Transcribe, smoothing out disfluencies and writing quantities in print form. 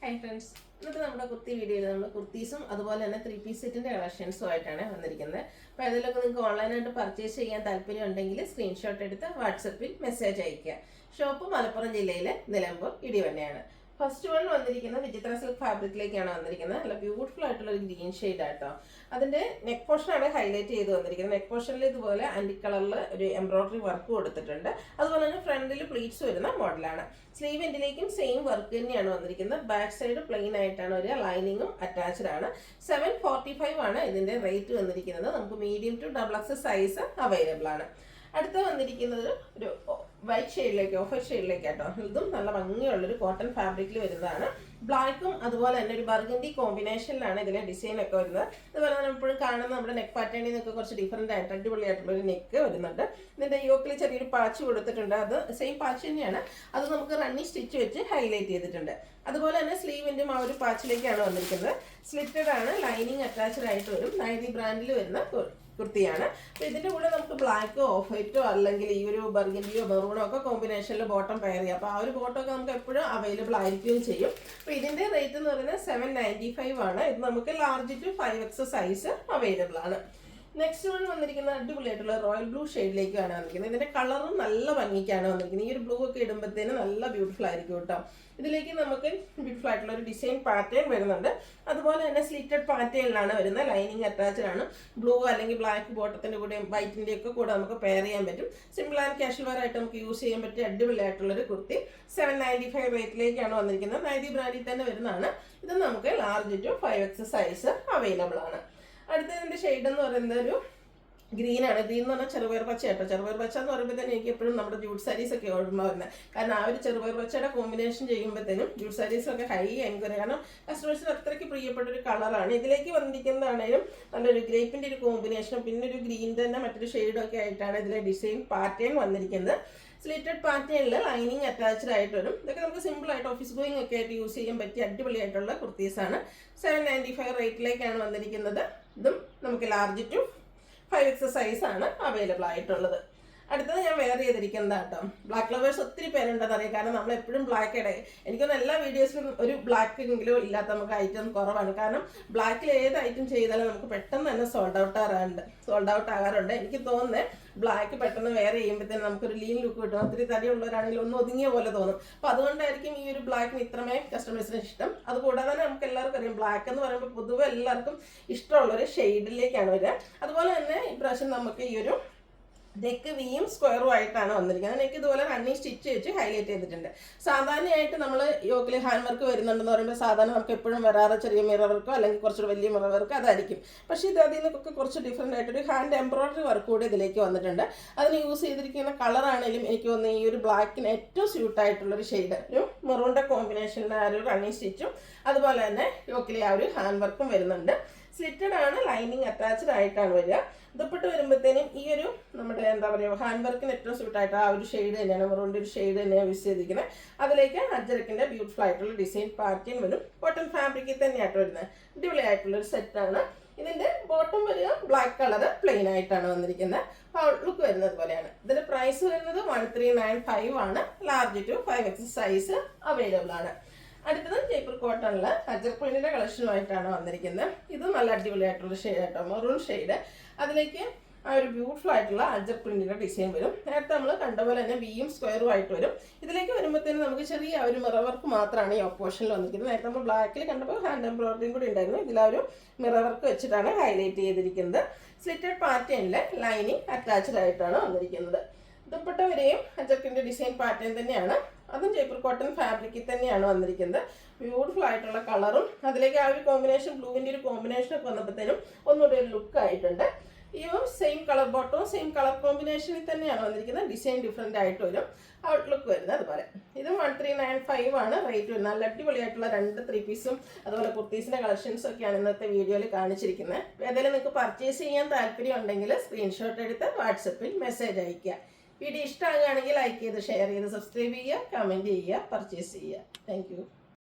Hi friends, ഇന്നത്തെ നമ്മുടെ കുർത്തി വീഡിയോയിൽ നമ്മൾ കുർത്തീസും അതുപോലെ തന്നെ 3 പീസ് സെറ്റിൻ്റെ കളക്ഷൻസും ആയിട്ടാണ് വന്നിരിക്കുന്നത്. അപ്പോൾ അതിലൊക്കെ നിങ്ങൾക്ക് ഓൺലൈനായിട്ട് പർച്ചേസ് ചെയ്യാൻ താല്പര്യം ഉണ്ടെങ്കിൽ സ്ക്രീൻഷോട്ട് എടുത്ത് വാട്സപ്പിൽ മെസ്സേജ് അയയ്ക്കുക. ഷോപ്പ് മലപ്പുറം ജില്ലയിലെ നിലമ്പൂർ ഇടിവണ്ണയാണ്. ഫസ്റ്റ് വൺ വന്നിരിക്കുന്നത് വിചിത്ര സിൽക്ക് ഫാബ്രിക്കിലേക്കാണ് വന്നിരിക്കുന്നത്. നല്ല ബ്യൂട്ടിഫുൾ ആയിട്ടുള്ള ഒരു ഗ്രീൻ ഷെയ്ഡ് ആട്ടോ. അതിൻ്റെ നെക്ക് പോർഷനാണ് ഹൈലൈറ്റ് ചെയ്ത് വന്നിരിക്കുന്നത്. നെക്ക് പോർഷനിൽ ഇതുപോലെ ആൻറ്റി കളറിൽ ഒരു എംബ്രോയിഡറി വർക്ക് കൊടുത്തിട്ടുണ്ട്. അതുപോലെ തന്നെ ഫ്രണ്ടിൽ പ്ലീറ്റ്സ് വരുന്ന മോഡലാണ്. സ്ലീവ് എൻഡിലേക്കും സെയിം വർക്ക് തന്നെയാണ് വന്നിരിക്കുന്നത്. ബാക്ക് സൈഡ് പ്ലെയിൻ ആയിട്ടാണ് ഒരു ലൈനിങ്ങും അറ്റാച്ച്ഡ് ആണ്. 745 ആണ് ഇതിൻ്റെ റേറ്റ് വന്നിരിക്കുന്നത്. നമുക്ക് medium to XXL size available ആണ്. അടുത്ത വന്നിരിക്കുന്നത് ഒരു വൈറ്റ് ഷെയ്ഡിലേക്ക്, ഓഫ് വൈറ്റ് ഷെയ്ഡിലേക്ക് കേട്ടോ. ഇതും നല്ല ഭംഗിയുള്ളൊരു കോട്ടൺ ഫാബ്രിക്കിൽ വരുന്നതാണ്. ബ്ലാക്കും അതുപോലെ തന്നെ ഒരു ബർഗണ്ടി കോമ്പിനേഷനിലാണ് ഇതിലെ ഡിസൈൻ ഒക്കെ വരുന്നത്. അതുപോലെ തന്നെ എപ്പോഴും കാണുന്ന നമ്മുടെ നെക്ക് പാറ്റേണിൽ നിന്നൊക്കെ കുറച്ച് ഡിഫറെൻ്റ് ആയിട്ട് അടിപൊളിയായിട്ടുള്ള ഒരു നെക്ക് വരുന്നുണ്ട്. ഇതിൻ്റെ യോക്കിൽ ചെറിയൊരു പാച്ച് കൊടുത്തിട്ടുണ്ട്. അത് സെയിം പാച്ച് തന്നെയാണ്. അത് നമുക്ക് റണ്ണി സ്റ്റിച്ച് വെച്ച് ഹൈലൈറ്റ് ചെയ്തിട്ടുണ്ട്. അതുപോലെ തന്നെ സ്ലീവിൻ്റെയും ആ ഒരു പാച്ചിലേക്കാണ് വന്നിരിക്കുന്നത്. സ്ലിറ്റഡ് ആണ്, ലൈനിങ് അറ്റാച്ച്ഡ് ആയിട്ട് വരും. നൈതി ബ്രാൻഡിൽ വരുന്ന കുർത്തിയാണ്. അപ്പോൾ ഇതിൻ്റെ കൂടെ നമുക്ക് ബ്ലാക്കോ ഓഫ് വൈറ്റോ അല്ലെങ്കിൽ ഈ ഒരു ബർഗൻഡിയോ മെറൂണോ ഒക്കെ കോമ്പിനേഷനിൽ ബോട്ടം പെയർ ചെയ്യാം. അപ്പോൾ ആ ഒരു ബോട്ടം ഒക്കെ നമുക്ക് എപ്പോഴും അവൈലബിൾ ആയിരിക്കുകയും ചെയ്യും. അപ്പോൾ ഇതിൻ്റെ റേറ്റ് എന്ന് പറയുന്നത് 795 ആണ്. ഇത് നമുക്ക് large to 5XL size available ആണ്. നെക്സ്റ്റ് വൺ വന്നിരിക്കുന്ന അടിപൊളിയായിട്ടുള്ള റോയൽ ബ്ലൂ ഷെയ്ഡിലേക്കാണ് വന്നിരിക്കുന്നത്. ഇതിൻ്റെ കളറും നല്ല ഭംഗിക്കാണ് വന്നിരിക്കുന്നത്. ഈ ഒരു ബ്ലൂ ഒക്കെ ഇടുമ്പോഴത്തേന് നല്ല ബ്യൂട്ടിഫുൾ ആയിരിക്കും കേട്ടോ. ഇതിലേക്ക് നമുക്ക് ബ്യൂട്ടിഫുൾ ആയിട്ടുള്ള ഒരു ഡിസൈൻ പാറ്റേൺ വരുന്നുണ്ട്. അതുപോലെ തന്നെ സ്ലിറ്റഡ് പാറ്റേണിലാണ് വരുന്നത്. ലൈനിങ് അറ്റാച്ച്ഡ് ആണ്. ബ്ലൂ അല്ലെങ്കിൽ ബ്ലാക്ക് ബോട്ടത്തിൻ്റെ കൂടെ വൈറ്റിൻ്റെ ഒക്കെ കൂടെ നമുക്ക് പെയർ ചെയ്യാൻ പറ്റും. സിമ്പിൾ ആൻഡ് കാഷ്വൽ വെയർ ആയിട്ട് നമുക്ക് യൂസ് ചെയ്യാൻ പറ്റിയ അടിപൊളിയായിട്ടുള്ളൊരു കുർത്തി 795 റേറ്റിലേക്കാണ് വന്നിരിക്കുന്നത്. നൈതി ബ്രാൻഡിൽ തന്നെ വരുന്നതാണ്. ഇത് നമുക്ക് large to 5XL size available ആണ്. അടുത്തതിൻ്റെ ഷെയ്ഡ് എന്ന് പറയുന്നത് ഒരു ഗ്രീൻ ആണ്. ഗ്രീൻ എന്ന് പറഞ്ഞാൽ ചെറുപയർ പച്ച കേട്ടോ. ചെറുപയർ പച്ച എന്ന് പറയുമ്പോഴത്തേനും എനിക്ക് എപ്പോഴും നമ്മുടെ ജൂട്ട് സാരീസ് ഒക്കെ ഓർമ്മ വരുന്നത്. കാരണം ആ ഒരു ചെറുപയർ പച്ചയുടെ കോമ്പിനേഷൻ ചെയ്യുമ്പോഴത്തേനും ജൂട്ട് സാരീസൊക്കെ ഹൈ എൻക്വയറി. കാരണം കസ്റ്റമേഴ്സിന് അത്രയ്ക്ക് പ്രിയപ്പെട്ട ഒരു കളറാണ്. ഇതിലേക്ക് വന്നിരിക്കുന്നതാണേലും നല്ലൊരു ഗ്രേപ്പിൻ്റെ ഒരു കോമ്പിനേഷനും പിന്നെ ഒരു ഗ്രീൻ തന്നെ മറ്റൊരു ഷെയ്ഡൊക്കെ ആയിട്ടാണ് ഇതിലെ ഡിസൈൻ പാറ്റേൺ വന്നിരിക്കുന്നത്. സ്ലിറ്റഡ് പാറ്റേണിൽ ലൈനിങ് അറ്റാച്ച്ഡ് ആയിട്ട് വരും. ഇതൊക്കെ നമുക്ക് സിമ്പിൾ ആയിട്ട് ഓഫീസ് ഗോയിങ് ഒക്കെ ആയിട്ട് യൂസ് ചെയ്യാൻ പറ്റിയ അടിപൊളിയായിട്ടുള്ള കുർത്തീസാണ്. 795 റേറ്റിലേക്കാണ് വന്നിരിക്കുന്നത്. ഇതും നമുക്ക് ലാർജ് ടു 5XL സൈസാണ് അവൈലബിൾ ആയിട്ടുള്ളത്. അടുത്തത് ഞാൻ വെയർ ചെയ്തിരിക്കുന്നത് കേട്ടോ. ബ്ലാക്ക് ലവേഴ്സ് ഒത്തിരി പേരുണ്ടെന്ന് അറിയാം. കാരണം നമ്മൾ എപ്പോഴും ബ്ലാക്ക് എനിക്കൊന്ന് എല്ലാ വീഡിയോസിലും ഒരു ബ്ലാക്ക് എങ്കിലും ഇല്ലാത്ത നമുക്ക് ഐറ്റം കുറവാണ്. കാരണം ബ്ലാക്കിൽ ഏത് ഐറ്റം ചെയ്താലും നമുക്ക് പെട്ടെന്ന് തന്നെ സോൾഡ് ഔട്ട് ആകാറുണ്ട്. എനിക്ക് തോന്നുന്നത് ബ്ലാക്ക് പെട്ടെന്ന് വെയർ ചെയ്യുമ്പോഴത്തേനും നമുക്കൊരു ലീൻ ലുക്ക് കിട്ടും. ഒത്തിരി തടിയുള്ളവരാണെങ്കിലും ഒന്ന് ഒതുങ്ങിയ പോലെ തോന്നും. അപ്പോൾ അതുകൊണ്ടായിരിക്കും ഈ ഒരു ബ്ലാക്കിന് ഇത്രമേ കസ്റ്റമേഴ്സിന് ഇഷ്ടം. അതുകൂടാതെ തന്നെ നമുക്ക് എല്ലാവർക്കും അറിയാം ബ്ലാക്ക് എന്ന് പറയുമ്പോൾ പൊതുവെ എല്ലാവർക്കും ഇഷ്ടമുള്ളൊരു ഷെയ്ഡിലേക്കാണ് വരിക. അതുപോലെ തന്നെ ഇപ്രാവശ്യം നമുക്ക് ഈ ഒരു നെക്ക് വിയും സ്ക്വയറും ആയിട്ടാണ് വന്നിരിക്കുന്നത്. നെക്ക് ഇതുപോലെ റണ്ണിങ് സ്റ്റിച്ച് വെച്ച് ഹൈലൈറ്റ് ചെയ്തിട്ടുണ്ട്. സാധാരണയായിട്ട് നമ്മൾ യോക്കിൽ ഹാൻഡ് വർക്ക് വരുന്നുണ്ടെന്ന് പറയുമ്പോൾ സാധാരണ നമുക്ക് എപ്പോഴും വരാറ് ചെറിയ മിറർ വർക്കോ അല്ലെങ്കിൽ കുറച്ചൊരു വലിയ മിറർ വർക്ക് അതായിരിക്കും. പക്ഷേ ഇത് അതിൽ നിന്നൊക്കെ കുറച്ച് ഡിഫറെൻ്റ് ആയിട്ടൊരു ഹാൻഡ് എംബ്രോയിഡറി വർക്ക് കൂടി ഇതിലേക്ക് വന്നിട്ടുണ്ട്. അതിന് യൂസ് ചെയ്തിരിക്കുന്ന കളറാണെങ്കിലും എനിക്ക് തോന്നുന്നു ഈ ഒരു ബ്ലാക്കിന് ഏറ്റവും സ്യൂട്ടായിട്ടുള്ളൊരു ഷെയ്ഡ് ഒരു മെറൂണിൻ്റെ കോമ്പിനേഷനിൽ ആ ഒരു റണ്ണിങ് സ്റ്റിച്ചും അതുപോലെ തന്നെ യോക്കിലെ ആ ഒരു ഹാൻഡ് വർക്കും വരുന്നുണ്ട്. സ്ലിറ്റഡ് ആണ്, ലൈനിങ് അറ്റാച്ച്ഡ് ആയിട്ടാണ് വരിക. ദുപ്പട്ട വരുമ്പോഴത്തേനും ഈ ഒരു നമ്മുടെ എന്താ പറയുക ഹാൻഡ് വർക്കിന് ഏറ്റവും സ്യൂട്ടായിട്ട് ആ ഒരു ഷെയ്ഡ് തന്നെയാണ്, മെറൂണിൻ്റെ ഒരു ഷെയ്ഡ് തന്നെയാണ് യൂസ് ചെയ്തിരിക്കുന്നത്. അതിലേക്ക് അജ്രക്കിൻ്റെ ബ്യൂട്ടിഫുൾ ആയിട്ടുള്ള ഡിസൈൻ പാറ്റേൺ വരും. കോട്ടൺ ഫാബ്രിക്കിൽ തന്നെയായിട്ട് വരുന്നത്. അടിപൊളിയായിട്ടുള്ളൊരു സെറ്റാണ്. ഇതിൻ്റെ ബോട്ടം വരിക ബ്ലാക്ക് കളർ പ്ലെയിൻ ആയിട്ടാണ് വന്നിരിക്കുന്നത്. ലുക്ക് വരുന്നത് പോലെയാണ്. ഇതിൻ്റെ പ്രൈസ് വരുന്നത് 1395 ആണ്. Large to 5XL size available ആണ്. അടുത്തത് ജയ്പൂർ കോട്ടണിൽ അജർ പ്രിന്റിന്റെ കളക്ഷനുമായിട്ടാണ് വന്നിരിക്കുന്നത്. ഇത് നല്ല അടിപൊളിയായിട്ടുള്ള ഷെയ്ഡ് ആയിട്ടോ, മെറൂൺ ഷെയ്ഡ്. അതിലേക്ക് ആ ഒരു ബ്യൂട്ടിഫുൾ ആയിട്ടുള്ള അജർ പ്രിന്റിന്റെ ഡിസൈൻ വരും. നേരത്തെ നമ്മൾ കണ്ട പോലെ തന്നെ വിയും സ്ക്വയറും ആയിട്ട് വരും. ഇതിലേക്ക് വരുമ്പോഴത്തേനും നമുക്ക് ചെറിയ ഒരു മിറർ വർക്ക് മാത്രമാണ് ഈ ഓപ്പോഷനിൽ വന്നിരിക്കുന്നത്. നേരത്തെ നമ്മൾ ബ്ലാക്കിൽ കണ്ടപ്പോൾ ഹാൻഡ് എംബ്രോയിഡറിയും കൂടി ഉണ്ടായിരുന്നു. ഇതിലാ ഒരു മിറർ വർക്ക് വെച്ചിട്ടാണ് ഹൈലൈറ്റ് ചെയ്തിരിക്കുന്നത്. സ്ലിറ്റഡ് പാറ്റേണിൽ ലൈനിങ് അറ്റാച്ച്ഡ് ആയിട്ടാണ് വന്നിരിക്കുന്നത്. ദുപ്പട്ട വരെയും അജർക്കിന്റെ ഡിസൈൻ പാറ്റേൺ തന്നെയാണ്. അതും ജയ്പൂർ കോട്ടൺ ഫാബ്രിക്കിൽ തന്നെയാണ് വന്നിരിക്കുന്നത്. ബ്യൂട്ടിഫുൾ ആയിട്ടുള്ള കളറും അതിലേക്ക് ആ ഒരു കോമ്പിനേഷൻ ബ്ലൂവിൻ്റെ ഒരു കോമ്പിനേഷനൊക്കെ വന്നപ്പോഴത്തേനും ഒന്നുകൂടി ഒരു ലുക്ക് ആയിട്ടുണ്ട്. ഈ സെയിം കളർ ബോട്ടവും സെയിം കളർ കോമ്പിനേഷനിൽ തന്നെയാണ് വന്നിരിക്കുന്നത്. ഡിസൈൻ ഡിഫറെൻ്റ് ആയിട്ട് വരും. ഔട്ട്ലുക്ക് വരുന്നത് അതുപോലെ. ഇത് 1395 ആണ് റേറ്റ് വരുന്നത്. നല്ല അടിപൊളിയായിട്ടുള്ള 2 3 പീസും അതുപോലെ കുർത്തീസിൻ്റെ കളക്ഷൻസും ഒക്കെയാണ് ഇന്നത്തെ വീഡിയോയിൽ കാണിച്ചിരിക്കുന്നത്. ഏതായാലും നിങ്ങൾക്ക് പർച്ചേസ് ചെയ്യാൻ താല്പര്യം ഉണ്ടെങ്കിൽ സ്ക്രീൻഷോട്ട് എടുത്ത് വാട്സപ്പിൽ മെസ്സേജ് അയയ്ക്കുക. വീഡിയോ ഇഷ്ടമാകുകയാണെങ്കിൽ ലൈക്ക് ചെയ്ത് ഷെയർ ചെയ്ത് സബ്സ്ക്രൈബ് ചെയ്യുക, കമൻറ്റ് ചെയ്യുക, പർച്ചേസ് ചെയ്യുക. താങ്ക്